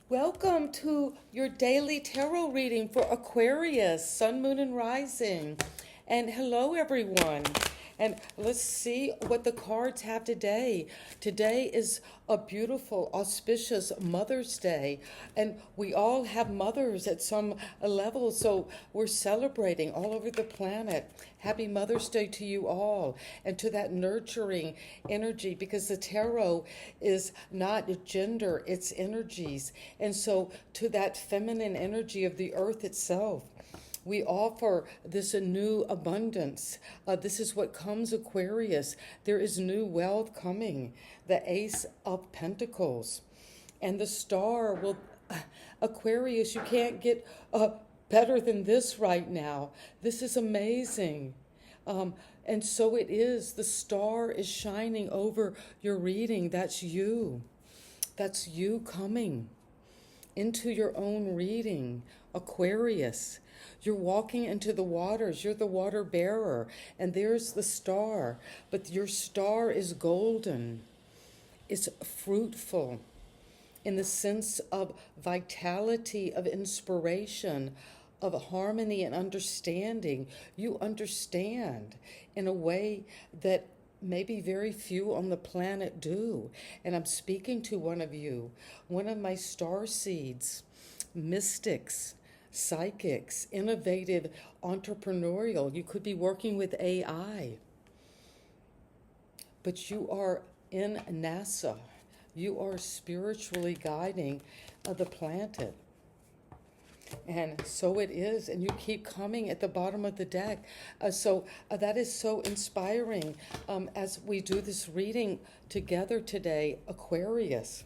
Welcome to your daily tarot reading for Aquarius, Sun, Moon, and Rising. And hello, everyone. And let's see what the cards have today. Today is a beautiful, auspicious Mother's Day. And we all have mothers at some level, so we're celebrating all over the planet. Happy Mother's Day to you all and to that nurturing energy, because the tarot is not gender, it's energies. And so to that feminine energy of the earth itself, we offer this a new abundance. This is what comes, Aquarius. There is new wealth coming. The Ace of Pentacles. And the star will, Aquarius, you can't get better than this right now. This is amazing. And so it is. The star is shining over your reading. That's you. That's you coming into your own reading, Aquarius. You're walking into the waters. You're the water bearer. And there's the star. But your star is golden. It's fruitful in the sense of vitality, of inspiration, of harmony and understanding. You understand in a way that maybe very few on the planet do. And I'm speaking to one of you, one of my star seeds, mystics, psychics, innovative, entrepreneurial. You could be working with AI, but you are in NASA. You are spiritually guiding the planet. And so it is, and you keep coming at the bottom of the deck. So that is so inspiring as we do this reading together today, Aquarius.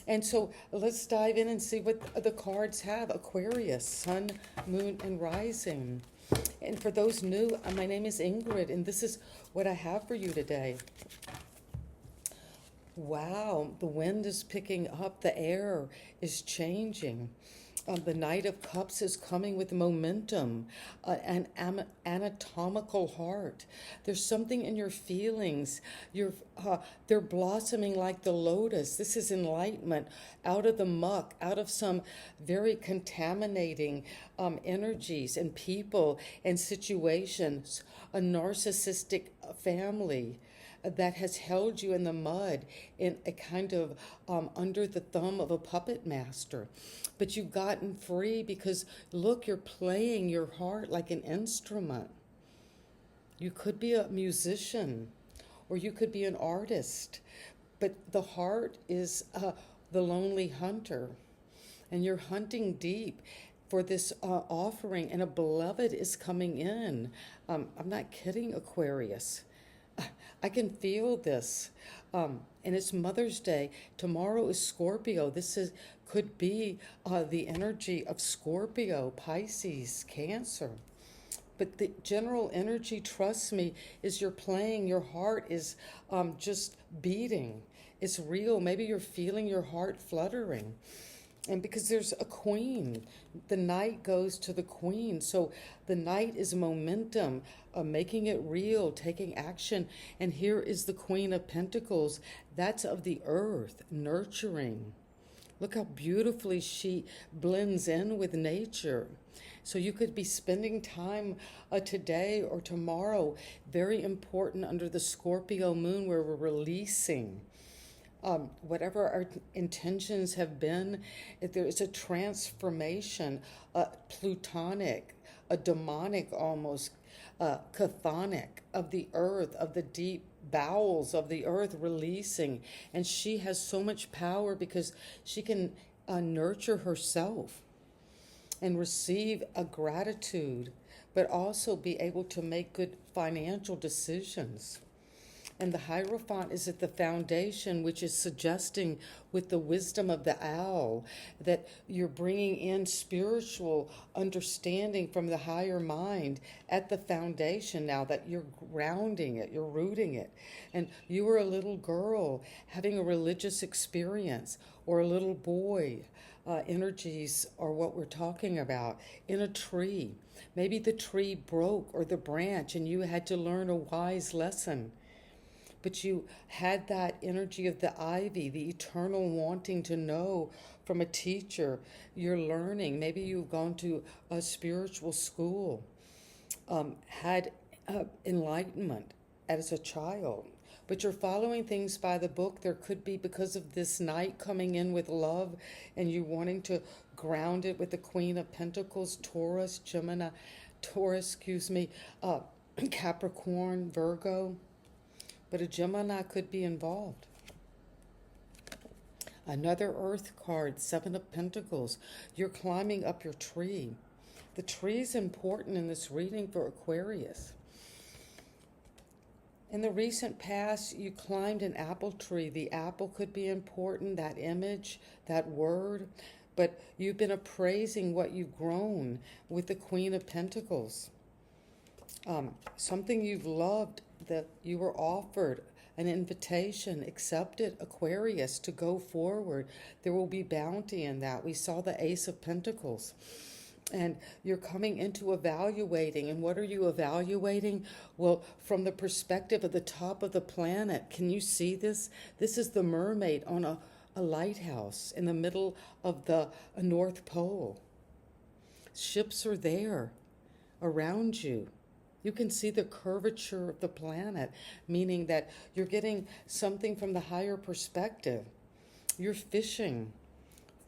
And so let's dive in and see what the cards have. Aquarius, Sun, Moon, and Rising. And for those new, my name is Ingrid, and this is what I have for you today. Wow, the wind is picking up, the air is changing. The Knight of Cups is coming with momentum, an anatomical heart. There's something in your feelings. They're blossoming like the lotus. This is enlightenment out of the muck, out of some very contaminating energies and people and situations. A narcissistic family that has held you in the mud in a kind of under the thumb of a puppet master. But you've gotten free because, look, you're playing your heart like an instrument. You could be a musician or you could be an artist, but the heart is the lonely hunter, and you're hunting deep for this offering, and a beloved is coming in. I'm not kidding, Aquarius. I can feel this. And it's Mother's Day. Tomorrow is Scorpio. Could be the energy of Scorpio, Pisces, Cancer. But the general energy, trust me, is you're playing. Your heart is just beating. It's real. Maybe you're feeling your heart fluttering. And because there's a queen, the knight goes to the queen. So the knight is momentum, making it real, taking action. And here is the Queen of Pentacles. That's of the earth, nurturing. Look how beautifully she blends in with nature. So you could be spending time today or tomorrow, very important under the Scorpio moon, where we're releasing whatever our intentions have been. If there is a transformation, plutonic, a demonic almost, chthonic of the earth, of the deep bowels of the earth, releasing. And she has so much power because she can nurture herself and receive a gratitude, but also be able to make good financial decisions. And the Hierophant is at the foundation, which is suggesting with the wisdom of the owl that you're bringing in spiritual understanding from the higher mind at the foundation now, that you're grounding it, you're rooting it. And you were a little girl having a religious experience, or a little boy. Energies are what we're talking about. In a tree. Maybe the tree broke or the branch and you had to learn a wise lesson. but you had that energy of the ivy, the eternal wanting to know from a teacher. You're learning. Maybe you've gone to a spiritual school, had enlightenment as a child, but you're following things by the book. There could be, because of this night coming in with love and you wanting to ground it with the Queen of Pentacles, Taurus, Capricorn, Virgo, but a Gemini could be involved. Another Earth card, Seven of Pentacles. You're climbing up your tree. The tree is important in this reading for Aquarius. In the recent past, you climbed an apple tree. The apple could be important, that image, that word, but you've been appraising what you've grown with the Queen of Pentacles. Something you've loved, that you were offered an invitation, accepted, Aquarius, to go forward. There will be bounty in that. We saw the Ace of Pentacles. And you're coming into evaluating. And what are you evaluating? Well, from the perspective of the top of the planet. Can you see this? This is the mermaid on a lighthouse in the middle of the North Pole. Ships are there around you. You can see the curvature of the planet, meaning that you're getting something from the higher perspective. You're fishing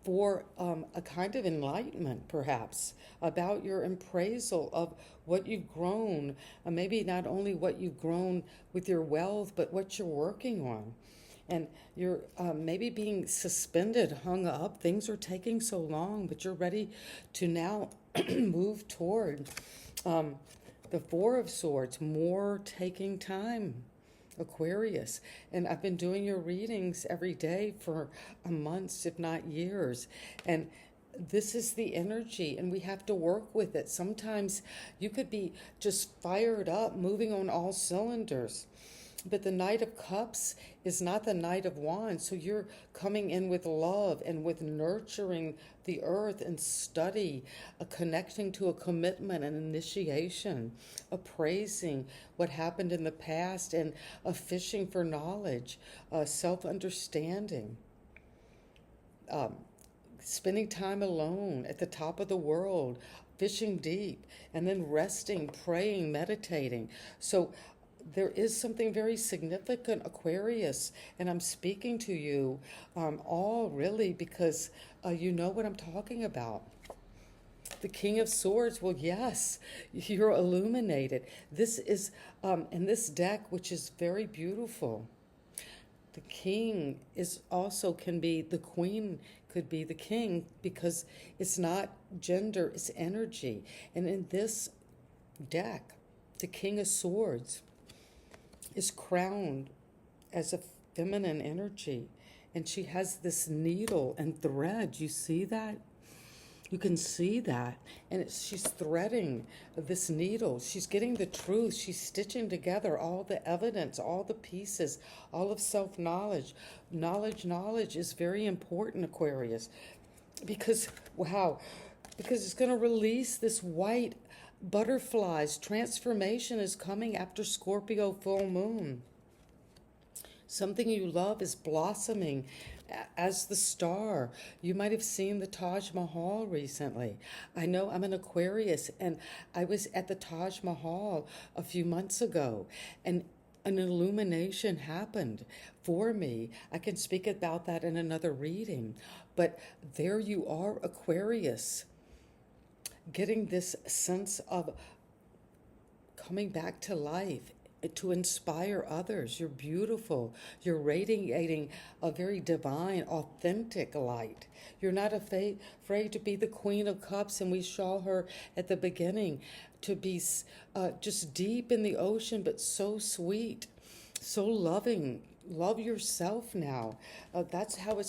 for a kind of enlightenment, perhaps, about your appraisal of what you've grown, maybe not only what you've grown with your wealth, but what you're working on. And you're maybe being suspended, hung up. Things are taking so long, but you're ready to now move toward the Four of Swords, more taking time, Aquarius. And I've been doing your readings every day for months, if not years. And this is the energy, and we have to work with it. Sometimes you could be just fired up, moving on all cylinders. But the Knight of Cups is not the Knight of Wands. So you're coming in with love and with nurturing the earth and study, connecting to a commitment and initiation, appraising what happened in the past, and fishing for knowledge, self-understanding. Spending time alone at the top of the world, fishing deep, and then resting, praying, meditating. So there is something very significant, Aquarius, and I'm speaking to you all really because you know what I'm talking about. The King of Swords, well, yes, you're illuminated. This is, in this deck, which is very beautiful, the King is also can be the Queen, could be the King, because it's not gender, it's energy. And in this deck, the King of Swords is crowned as a feminine energy, and she has this needle and thread. You see that? You can see that, and she's threading this needle. She's getting the truth. She's stitching together all the evidence, all the pieces, all of self-knowledge. Knowledge is very important, Aquarius, because, wow, because it's going to release this white butterflies. Transformation is coming after Scorpio full moon. Something you love is blossoming as the star. You might have seen the Taj Mahal recently. I know I'm an Aquarius, and I was at the Taj Mahal a few months ago, and an illumination happened for me. I can speak about that in another reading, but there you are, Aquarius, getting this sense of coming back to life, to inspire others. You're beautiful. You're radiating a very divine, authentic light. You're not afraid to be the Queen of Cups, and we saw her at the beginning to be just deep in the ocean, but so sweet, so loving. Love yourself now. That's how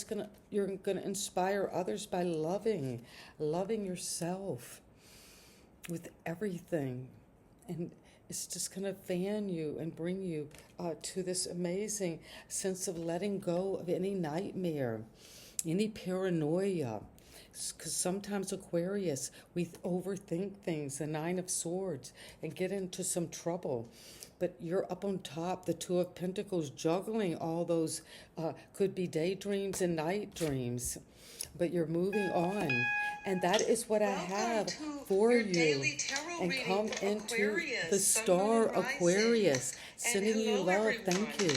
you're gonna inspire others, by loving yourself with everything. And it's just going to fan you and bring you to this amazing sense of letting go of any nightmare, any paranoia. Because sometimes, Aquarius, we overthink things, the Nine of Swords, and get into some trouble. but you're up on top, the Two of Pentacles, juggling all those, could be daydreams and night dreams, but you're moving on. And that is what I have for you. And come into the star Aquarius, sending you love. Thank you.